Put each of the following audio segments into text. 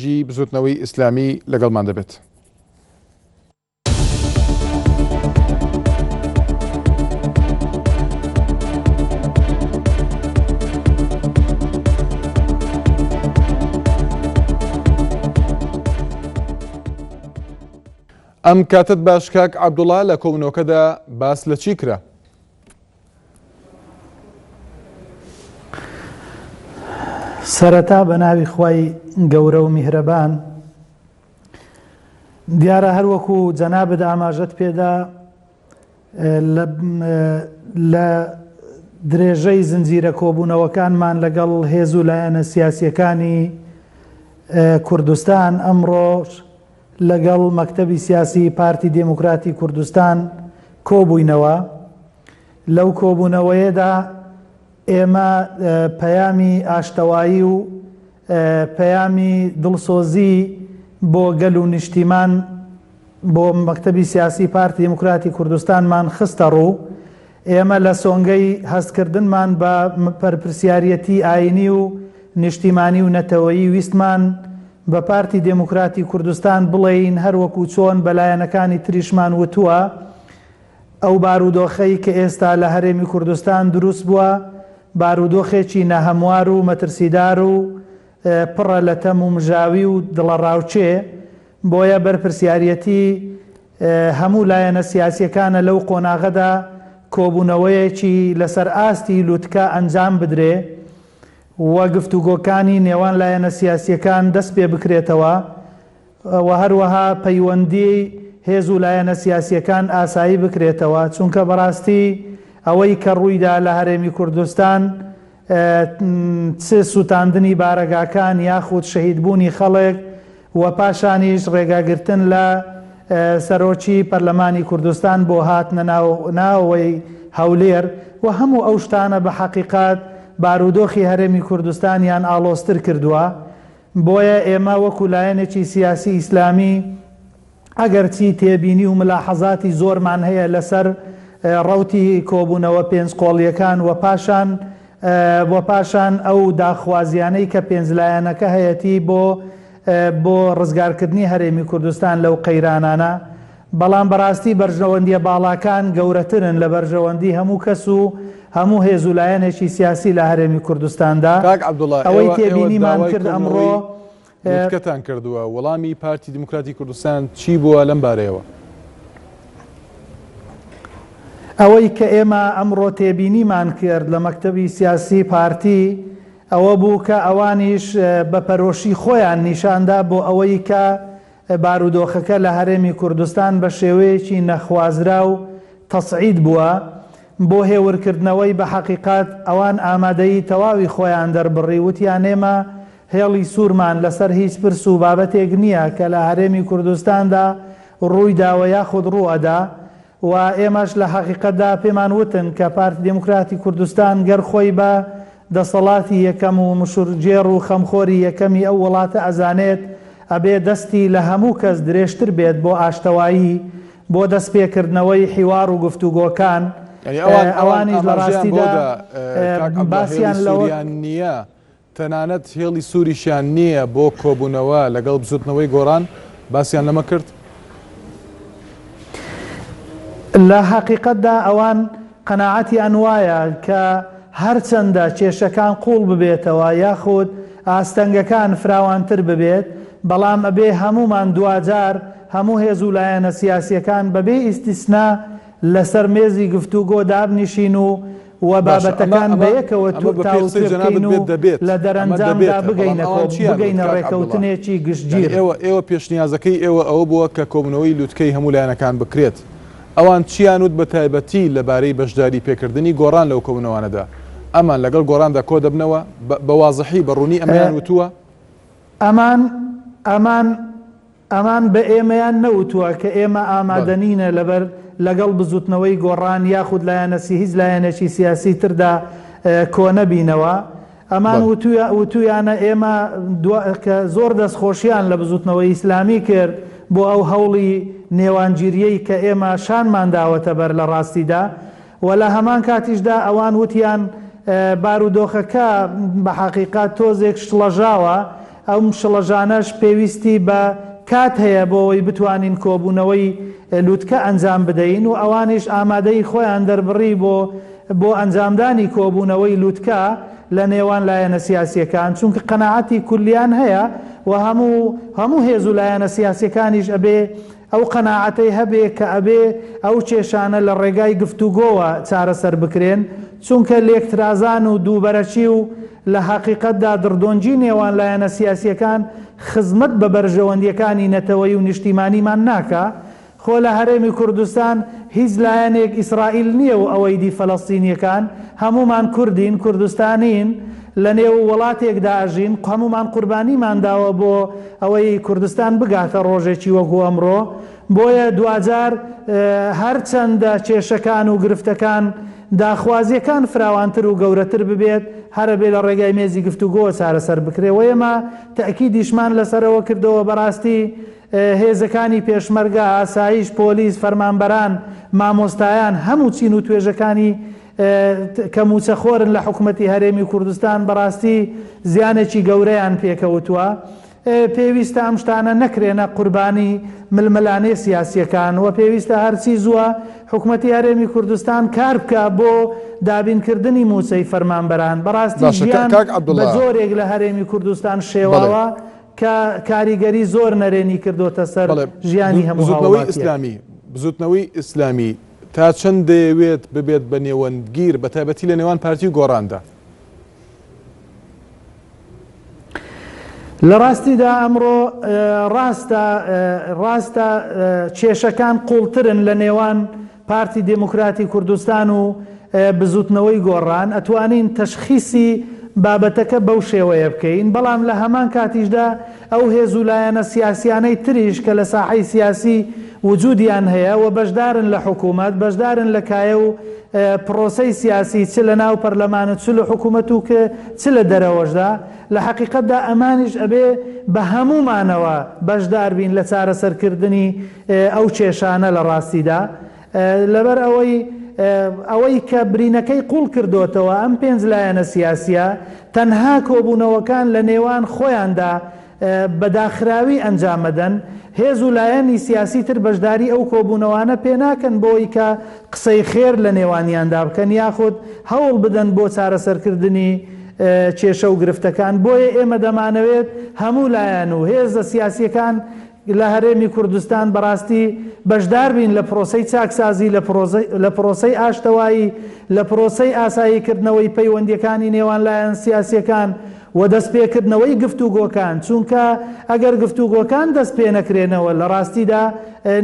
ژی بزوتنەوەی ئیسلامی لەگەڵمان دەبێت. ئەم کاتت باش کاک عەبدوڵڵا لە کۆبوونەوەکەدا باس لە چی کرا؟ سەرەتا بە ناوی خوای گەورە و میهرەبان، دیارە هەروەکو جەنابت ئاماژەت پێدا لە درێژەی زنجیرە کۆبوونەوەکانمان لەگەڵ هێز و لایەنە سیاسیەکانی کوردستان ئەمڕۆ لەگەڵ مەکتەبی سیاسی پارتی دێموکراتی کوردستان کۆبووینەوە. لەو کۆبوونەوەیەدا ئێمە پەیامی ئاشتەوایی و پەیامی دڵسۆزی بۆ گەل و نیشتیمان بۆ مەکتەبی سیاسی پارتی دێموکراتی کوردستانمان خستە ڕوو. ئێمە لە سۆنگەی هەستکردنمان بە پەرپرسیارەتی ئاینی و نیشتیمانی و نەتەوەیی ویستمان بە پارتی دێموکراتی کوردستان بڵێین هەروەکو چۆن بەلایەنەکانی تریشمان وتووە ئەو بارودۆخەی کە ئێستا لە هەرێمی کوردستان دروست بووە بارودۆخێکی نەهەموار و مەترسیدار و پڕە لە تەم و مژاوی و دڵە ڕاوچێ، بۆیە بەرپرسیارەتی هەموو لایەنە سیاسیەکانە لەو قۆناغەدا کۆبوونەوەیەکی لەسەر ئاستی لوتکە ئەنجام بدرێ وە گفتوگۆکانی نێوان لایەنە سیاسیەکان دەست پێ بکرێتەوە و هەروەها پەیوەندی هێز و لایەنە سیاسیەکان ئاسایی بکرێتەوە، چونکە بەڕاستی ئەوەی کە ڕوویدا لە هەرێمی کوردستان چ سوتاندنی بارەگاکان یاخود شەهیدبوونی خەڵک و پاشانیش ڕێگاگرتن لە سەرۆکی پەرلەمانی کوردستان بۆ هاتنە ناوەوەی هەولێر و هەموو ئەو شتانە بە حەقیقات بارودۆخی هەرێمی کوردستانیان ئاڵۆزتر کردووە. بۆیە ئێمە وەکو لایەنێکی سیاسی ئیسلامی ئەگەرچی تێبینی و ملاحەزاتی زۆرمان هەیە لەسەر ڕەوتی کۆبوونەوە پێنج قۆڵیەکان و پاشان ئەو داخوازیانەی کە پێنجلایەنەکە هەیەی بۆ ڕزگارکردنی هەرێمی کوردستان لەو قەیرانانە، بەڵام بەڕاستی بەرژەوەندیە باڵاکان گەورەترن لە بەرژەوەندی هەموو کەس و هەموو هێز و لایەنێکی سیاسی لە هەرێمی کوردستاندا. ئەوەی تێبینیمان کرد ئەمڕۆ کەتان کردووە وەڵامی پارتی دموکراتی کوردستان چی بووە لەم بارەیەوە؟ ئەوەی کە ئێمە ئەمڕۆ تێبینیمان کرد لە مەکتەبی سیاسی پارتی ئەوە بوو کە ئەوانیش بە پەرۆشی خۆیان نیشاندا بۆ ئەوەی کە بارودۆخەکە لە هەرێمی کوردستان بە شێوەیەکی نەخوازرا و تەسعید بووە بۆ هێورکردنەوەی بە حەقیقات ئەوان ئامادەی تەواوی خۆیان دەربڕی، وتیان ئێمە هێڵی سوورمان لەسەر هیچ پرس و بابەتێک نییە کە لە هەرێمی کوردستاندا ڕوویداوە یاخود ڕوئەدا و ئێمەش لە حەقیقەتدا پێمان وتن کە پارتی دێموکراتی کوردستان گەر خۆی بە دەسەڵاتی یەکەم و مشورجێڕ و خەمخۆری یەکەمی ئەو وڵاتە ئەزانێت ئەبێ دەستی لە هەموو کەس درێژتر بێت بۆ ئاشتەوایی، بۆ دەستپێکردنەوەی حیوار و گفتوگۆکان. ئەوانیش لە ڕاستیدا باسییان لەوەیان نییە، تەنانەت هێڵی سووریشیان نییە بۆ کۆبوونەوە لەگەڵ بزوتنەوەی گۆڕان باسییان لەمە کرد. لە حەقیقەتدا ئەوان قەناعەتیان وایە کە هەرچەندە کێشەکان قوڵ ببێتەوە یاخود ئاستەنگەکان فراوانتر ببێت، بەڵام ئەبێ هەمومان دوجار هەموو هێز و لایەنە سیاسیەکان بەبێ ئیستیسنا لەسەر مێزی گفتوگۆ دابنیشین و بابەتەکان بەیەکەوە تاوترکەین و لە دەرەنجامدا بگەینە ڕێکەوتنێکی گشتگیر. ئێوە پێشنیازەکەی ئێوە ئەوە بووە کە کۆبوونەوەی لوتکەی هەموو لایەنەکان بکرێت. ئەوان چیان وت بە تایبەتی لەبارەی بەشداری پێکردنی گۆڕان لەو کۆبوونەوانەدا؟ ئەمان لەگەڵ گۆڕاندا کۆ دەبنەوە بە وازەحی بەڕوونی ئەمەیان وتووە؟ ئەمان بە ئێمەیان نەوتووە کە ئێمە ئامادەنینە لەبەر لەگەڵ بزوتنەوەی گۆڕان یاخود لایەنەسی هیچ لایەنێکی سیاسی تردا کۆ نەبینەوە. ئەمان وتویانە ئێمە کە زۆر دەستخۆشیان لە بزوتنەوەی ئیسلامی کرد بۆ ئەو هەوڵی نێوانگیریەی کە ئێمە شانمان داوەتە بەر لە ڕاستیدا، و لە هەمان کاتیشدا ئەوان وتیان بارودۆخەکە بە حەقیقات تۆزێک شڵەژاوە ئەو شڵەژانەش پێویستی بە کات هەیە بۆەوەی بتوانین کۆبوونەوەی لووتکە ئەنجام بدەین و ئەوانش ئامادەی خۆیان دەربڕی بۆ ئەنجامدانی کۆبوونەوەی لووتکە لە نێوان لایەنە سیاسیەکان، چونکە قەناعەتی کولیان هەیە و هەموو هێز و لایەنە سیاسیەکانیش ئەبێ ئەو قەناعەتەی هەبێ کە ئەبێ ئەو کێشانە لە ڕێگای گفتوگۆوە چارەسەر بکرێن، چونکە لێکترازان و دووبەرەچی و لە حقیقەتدا دڕدۆنجی نێوان لایەنە سیاسیەکان خزمەت بە بەرژەوەندیەکانی نەتەوەی و نیشتیمانیمان ناکە. خۆ لە هەرێمی کوردستان هیچ لایەنێک ئیسرائیل نییە و ئەوەی دی فەڵەستینیەکان، هەمومان کوردین، کوردستانین، لە نێو وڵاتێکدا ئەژین، هەمومان قوربانیمان داوە بۆ ئەوەی کوردستان بگاتە ڕۆژێکی وەکو ئەمڕۆ. بۆیە دوجار هەرچەندە کێشەکان و گرفتەکان داخوازیەکان فراوانتر و گەورەتر ببێت، هەرە بێ لە ڕێگای مێزی گفتوگۆ چارەسەر بکرێ. و ئێمە تەئکیدیشمان لەسەرەوە کردەوە بەڕاستی هێزەکانی پێشمەرگە، ئاسایش، پۆلیس، فەرمانبەران، مامۆستایان، هەموو چین و توێژەکانی کە موچەخۆرن لە حکوومەتی هەرێمی کوردستان بەڕاستی زیانێکی گەورەیان پێکەوتووە. پێویستە ئەم شتانە نەکرێنە قوربانی ململانەی سیاسیەکان و پێویستە هەرچی زووە حکوومەتی هەرێمی کوردستان کار بکە بۆ دابینکردنی موچەی فەرمانبەران. بەڕاستی ژیان بە زۆرێک لە هەرێمی کوردستان شێواوە کە کاریگەری زۆر نەرێنی کردوتە سەر ژیانی هەموو هاوڵاتیان. بزوتنەوەی ئیسلامی تا چەند دەیەوێت ببێت بە نێوەندگیر بە تایبەتی لە نێوان پارتی و گۆڕاندا؟ لە ڕاستیدا ئەمڕۆ ڕاستە کێشەکان قوڵترن لە نێوان پارتی دموکراتی کوردستان و بزوتنەوەی گۆڕان. ئەتوانین تەشخیصی بابەتەکە بەو شێوەیە بکەین، بەڵام لە هەمان کاتیشدا ئەو هێز و لایەنە سیاسیانەی تریش کە لە ساحەی سیاسی وجودیان هەیە و بەشدارن لە حکوومەت، بەشدارن لە کایە و پرۆسەی سیاسی، چ لە ناو پەرلەمانە، چ لە حکوومەت و کە چ لە دەرەوەشدا، لە حقیقەتدا ئەمانیش ئەبێ بە هەمومانەوە بەشدار بین لە چارەسەرکردنی ئەو کێشانە لە ڕاستیدا. لەبەر ئەوەی کە برینەکەی قوڵ کردوتەوە ئەم پێنج لایەنە سیاسیە تەنها کۆبوونەوەکان لە نێوان خۆیاندا بەداخراوی ئەنجامەدەن. هێز و لایەنی سیاسی تر بەشداری ئەو کۆبوونەوانە پێناکەن بۆی کە قسەی خێر لە نێوانیاندا بکەن یاخود هەوڵ بدەن بۆ چارەسەرکردنی کێشە و گرفتەکان. بۆیە ئێمە دەمانەوێت هەموو لایەن و هێزە سیاسیەکان لە هەرێمی کوردستان بەڕاستی بەشدار بین لە پرۆسەی چاکسازی، لە پرۆسەی ئاشتەوایی، لە پرۆسەی ئاساییکردنەوەی پەیوەندیەکانی نێوان لایەن سیاسیەکان و دەستپێکردنەوەی گفتوگۆکان، چونکە ئەگەر گفتوگۆکان دەست پێ نەکرێنەوە لە ڕاستیدا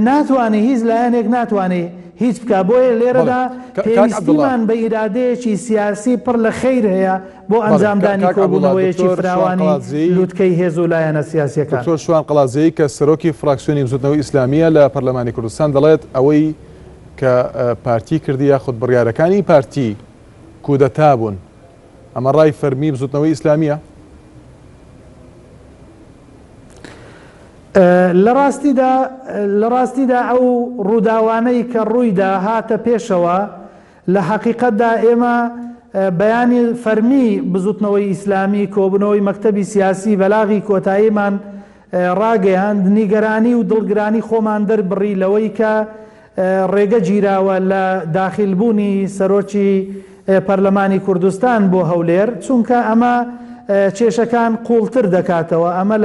ناتوانێت هیچ لایەنێک ناتوانێت هیچ بکە. بۆیە لێرەدا پێویستیمان بە ئیرادەیەکی سیاسی پڕ لە خەیر هەیە بۆ ئەنجامدانی کۆبوونەوەیەکی فراوانی لووتکەی هێز و لایەنە سیاسیەکان. دکتۆر شوان قەڵازەیی کە سەرۆکی فراکسیۆنی بزوتنەوەی ئیسلامیە لە پەرلەمانی کوردستان دەڵێت ئەوەی کە پارتی کردی یاخود بڕیارەکانی پارتی کودەتا بوون، ئەمە ڕای فەرمی بزوتنەوەی ئیسلامیە؟ لە ڕاستیدا ئەو ڕووداوانەی کە ڕوویدا هاتە پێشەوە لە حقیقەتدا ئێمە بەیانی فەرمی بزوتنەوەی ئیسلامی کۆبنەوەی مەکتەبی سیاسی بەلاغی کۆتاییمان ڕاگەیاند نیگەرانی و دڵگرانی خۆمان دەربڕی لەوەی کە ڕێگە گیراوە لە داخلبوونی سەرۆکی پەرلەمانی کوردستان بۆ هەولێر، چونکە ئەمە کێشەکان قوڵتر دەکاتەوە. ئەمە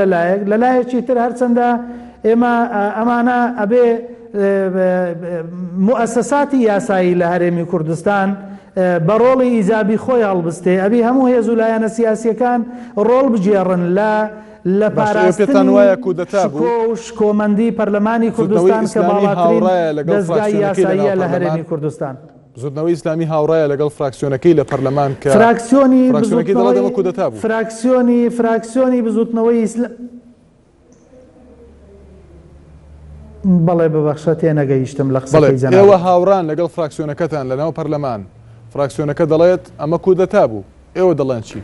لەلایەکی تر هەرچەندە ئێمە ئەمانە ئەبێ موسساتی یاسایی لە هەرێمی کوردستان بە ڕۆڵی ئیجابی خۆی هەڵبستێ، ئەبێ هەموو هێز و لایەنە سیاسیەکان ڕۆڵ بجێڕن لە پاراستنی شکۆمەندی پەرلەمانی کوردستان کە باڵاترین دەستگای یاساییە لە هەرێمی کوردستان. بزوتنەوەی ئیسلامی هاوڕایە لەگەڵ فراکسیۆنەکەی لە پەرلەمان کە فراکسیۆنی کودەتا بوو. فراکسیۆنی بزوتنەوەی ئیسلام بەڵێ ببەخشە تێنەگەیشتم لە قسەکەی جەناب. ئێوە هاوڕان لەگەڵ فراکسیۆنەکەتان لەناو پەرلەمان، فراکسیۆنەکە دەڵێت ئەمە کودەتا بوو، ئێوە دەڵێن چی؟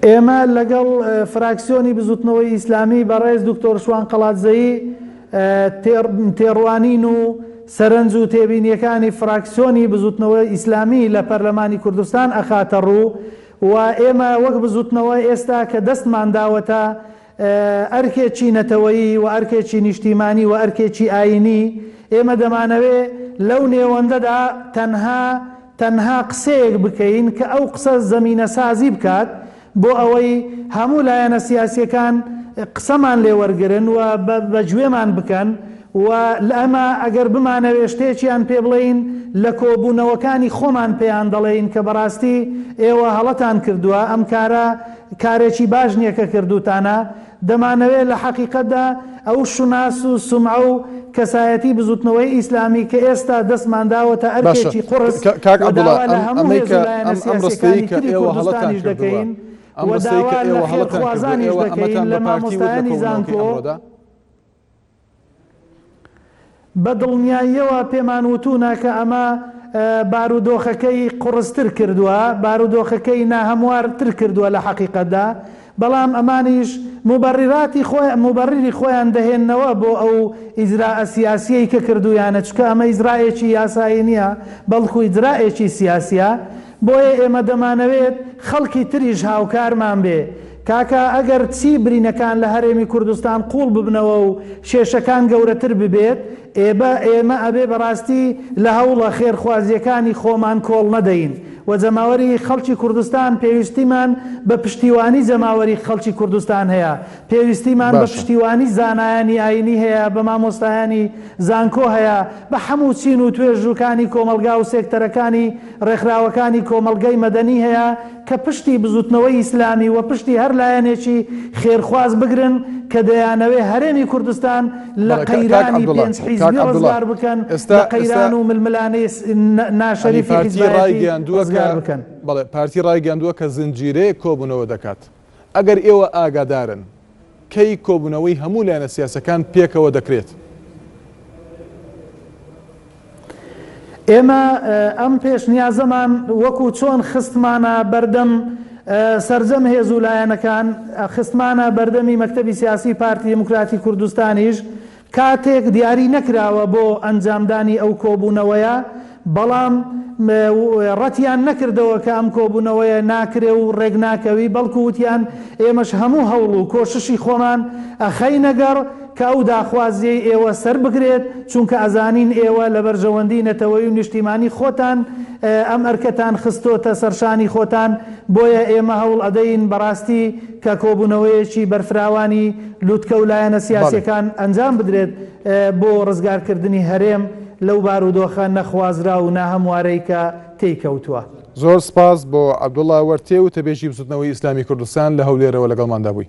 ئێمە لەگەڵ فراکسیۆنی بزوتنەوەی ئیسلامی بەڕێز دکتۆر شوان قەڵاتزەیی تێڕوانین و سەرنج و تێبینیەکانی فراکسیۆنی بزوتنەوەی ئیسلامی لە پەرلەمانی کوردستان ئەخاتە ڕوو و ئێمە وەک بزوتنەوە ئێستا کە دەستمان داوەتە ئەرکێکی نەتەوەیی و ئەرکێکی نیشتیمانی و ئەرکێکی ئاینی، ئێمە دەمانەوێ لەو نێوەندەدا تەنها قسەیەک بکەین کە ئەو قسە زەمینە سازی بکات بۆ ئەوەی هەموو لایەنە سیاسیەکان قسەمان لێ وەرگرن و بەگوێمان بکەن و ئەمە ئەگەر بمانەوێ شتێکیان پێ بڵین لە کۆبوونەوەکانی خۆمان پێیان دەڵێین کە بەڕاستی ئێوە هەڵەتان کردووە، ئەم کارێکی باش نییە کە کردوتانە، دەمانەوێت لە حەقیقەتدا ئەو شوناس و سومعە و کەسایەتی بزوتنەوەی ئیسلامی کە ئێستا دەستمان داوەتە ئەرکێکی قورس و داوا لە هەموو هێزولایەنە سیاسیەکانی تری کوردستانیش دەکەین و داوا لە خێرخوازانیش دەکەین لە مامۆستایانی زانکۆ بە دڵنیاییەوە پێمان وتوونە کە ئەمە بارودۆخەکەی قڕستر کردووە، بارودۆخەکەی ناهەموارتر کردووە لە حەقیقەتدا، بەڵام ئەمانیش مبەڕری خۆیان دەهێننەوە بۆ ئەو ئیجراءە سیاسیەی کە کردویانە، چکە ئەمە ئیجراءێکی یاسایی نییە بەڵکو ئیجراءێکی سیاسیە. بۆیە ئێمە دەمانەوێت خەڵکی تریش هاوکارمان بێ کاکە ئەگەر چی برینەکان لە هەرێمی کوردستان قوڵ ببنەوە و شێشەکان گەورەتر ببێت، ئێمە ئەبێ بەڕاستی لە هەوڵە خێرخوازیەکانی خۆمان کۆڵ نەدەین و جەماوەری خەڵکی کوردستان پێویستیمان بە پشتیوانی جەماوەری خەڵکی کوردستان هەیە، پێویستیمان بە پشتیوانی زانایانی ئاینی هەیە، بە مامۆستایانی زانکۆ هەیە، بە هەموو چین و توێژووکانی کۆمەلگا و سێکتەرەکانی ڕێکخراوەکانی کۆمەلگەی مەدەنی هەیە کە پشتی بزوتنەوەی ئیسلامی و پشتی هەر لایەنێکی خێرخواز بگرن کە دەیانەوێ هەرێمی کوردستان لە قەیرانی پێنج حیزبی ڕزگار بکەن، لە قەیران و ململانەی ناشەریفی حیزبایەتی ڕزگار بکەن. بەڵێ پارتی ڕایگەاندووە کە زنجیرەیە کۆبوونەوە دەکات. ئەگەر ئێوە ئاگادارن کەی کۆبوونەوەی هەموو لایەنە سیاسەکان پێکەوە دەکرێت؟ ئێمە ئەم پێشنیازەمان وەکو چۆن خستمانە بەردەم سەرجەم هێزوولایەنەکان، خستمانە بەردەمی مەکتەبی سیاسی پارتی دموکراتی کوردستانیش کاتێک دیاری نەکراوە بۆ ئەنجامدانی ئەو کۆبوونەوەیە، بەڵام ڕەتیان نەکردەوە کە ئەم کۆبوونەوەیە ناکرێ و ڕێک ناکەوی، بەڵکو وتیان ئێمەش هەموو هەوڵ و کۆششی خۆمان ئەخەی نەگەڕ کە ئەو داخوازیەی ئێوە سەر بگرێت، چونکە ئەزانین ئێوە لە بەرژەوەندی نەتەوەی و نیشتیمانی خۆتان ئەم ئەرکەتان خستۆتە سەرشانی خۆتان، بۆیە ئێمە هەوڵ ئەدەین بەڕاستی کە کۆبوونەوەیەکی بەرفراوانی لوتکە و لایەنە سیاسیەکان ئەنجام بدرێت بۆ ڕزگارکردنی هەرێم لەو بارودۆخە نەخوازرا و ناهەموارەی کە تێیکەوتووە. زۆر سپاس بۆ عەبدوڵڵا وەرتێ و تەبێژی بزوتنەوەی ئیسلامی کوردستان لە هەولێرەوە لەگەڵماندا بووی.